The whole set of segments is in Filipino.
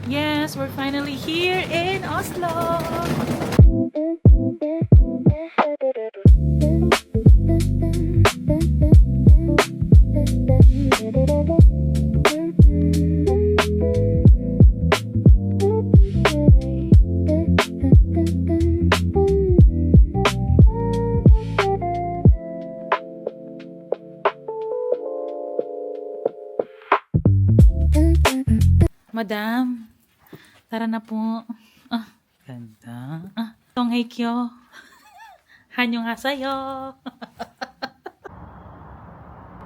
Yes, we're finally here in Oslo. Madam, tara na po. Ah, ganda. Tonghaekyo. Hanyong hasayo.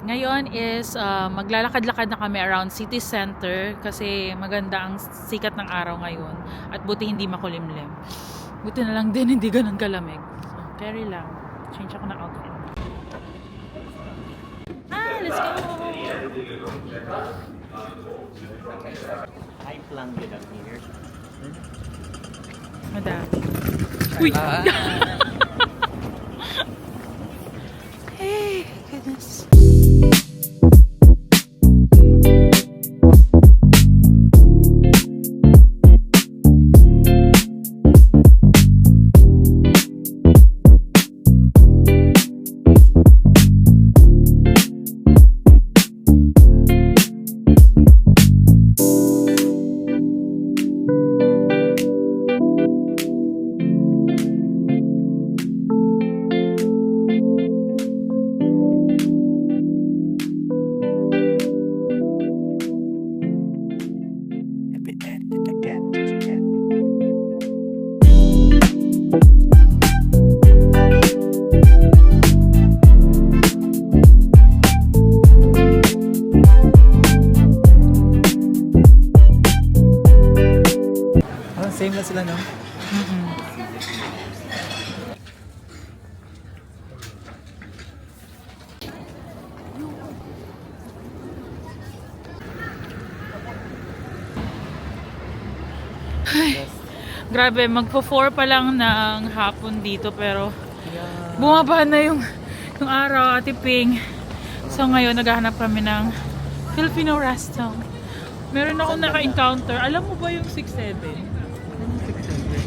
Ngayon is maglalakad-lakad na kami around city center kasi maganda ang sikat ng araw ngayon at buti hindi makulimlim. Buti na lang din hindi ganun kalamig. So, carry lang. Change ako ng outfit. Let's go! Hype lang din ang here. Madam. Uy! Hey, goodness. Same na sila, no? Ay, grabe, magpo-4 pa lang ng hapon dito pero bumaba na yung araw, Ate Ping. So ngayon naghahanap kami ng Filipino restaurant. Meron akong naka-encounter. Alam mo ba yung 6'7"?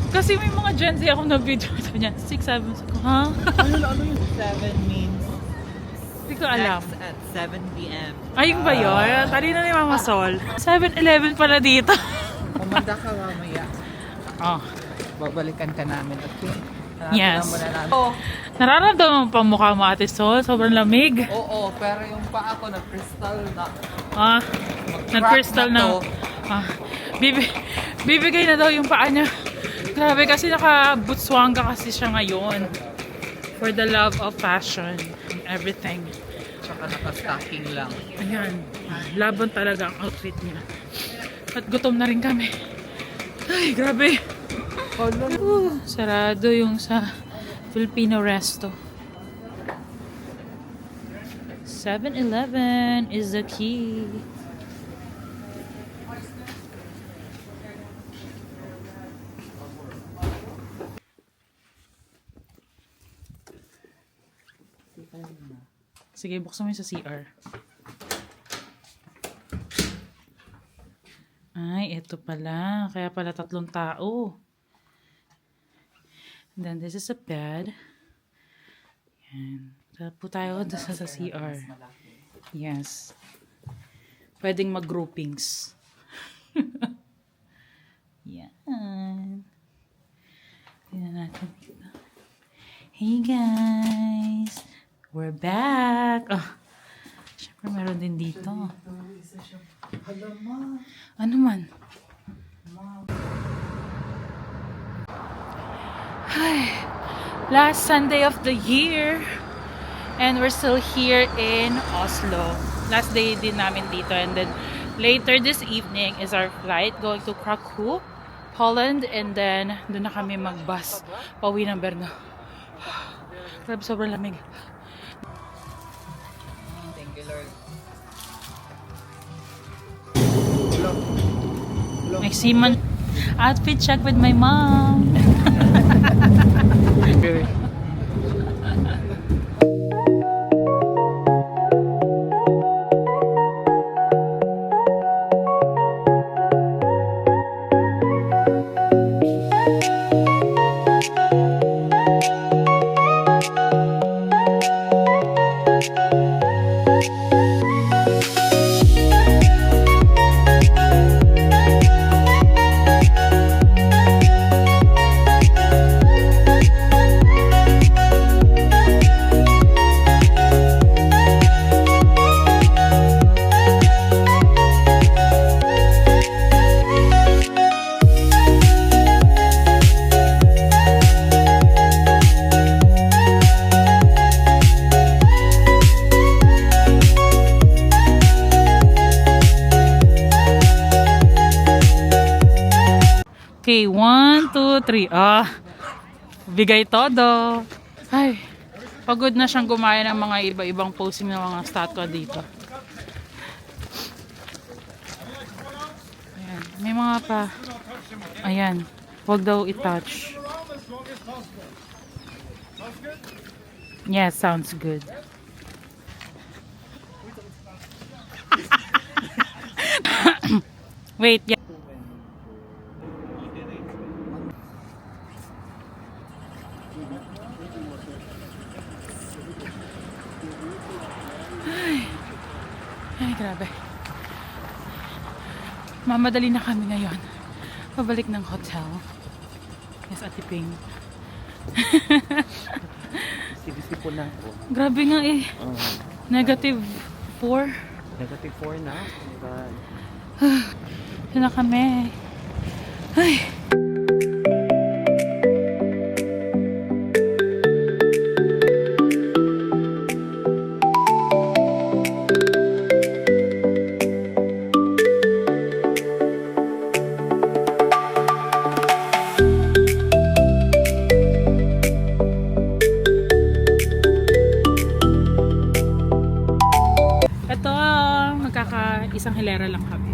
Kasi may mga Gen Z ako na video niya. 6'7". Ha? Ano yung 7 means? Hindi ko alam. Next at 7 p.m. Ayun ba yun? Kanina ni Mama Sol. 7-Eleven pala dito. Kumanda ka mamaya. Oh. Babalikan ka namin. Yes. Muna namin. Nararamdaman mo pa mukha mo, Ate Sol? Sobrang lamig. Oo, pero yung paa ko nag-crystal na. Nag-crystal na. Bibigay na daw yung paa niya. Grabe kasi naka-bootswanga kasi siya ngayon. For the love of fashion and everything. Tsaka naka-stocking lang. Ayan. Laban talaga ang outfit niya. At gutom na rin kami. Ay, grabe. Sarado yung sa Filipino resto. 7-Eleven is the key. Sige, buksan mo yung sa CR. Ay, ito pala. Kaya pala 3 tao. And then this is a bed. Yan. Tara po tayo sa CR. Yes. Pwedeng mag-groupings. Yan. Tingnan natin dito. Hey guys! We're back! Oh, syempre meron din dito. Ano man? Ay, last Sunday of the year. And we're still here in Oslo. Last day din namin dito. And then later this evening is our flight going to Krakow, Poland. And then doon na kami mag-bus pauwi ng Brno. Grabe, sobrang lamig. Thank you, Lord. May seaman outfit check with my mom. Okay, 1, 2, 3. Ah, bigay todo. Ay, pagod na siyang gumaya ng mga iba-ibang posing ng mga statwa dito. Ayan, may mga pa. Ayan, huwag daw i-touch. Yes, sounds good. Wait, yeah. Ay, grabe. Mamadali na kami ngayon. Pabalik ng hotel. Yes, Ate Ping. Sinisipon na ako. Grabe nga eh. Negative 4. Negative 4 na. God. Ito na kami. Ay. Ito, magkaka isang hilera lang kami.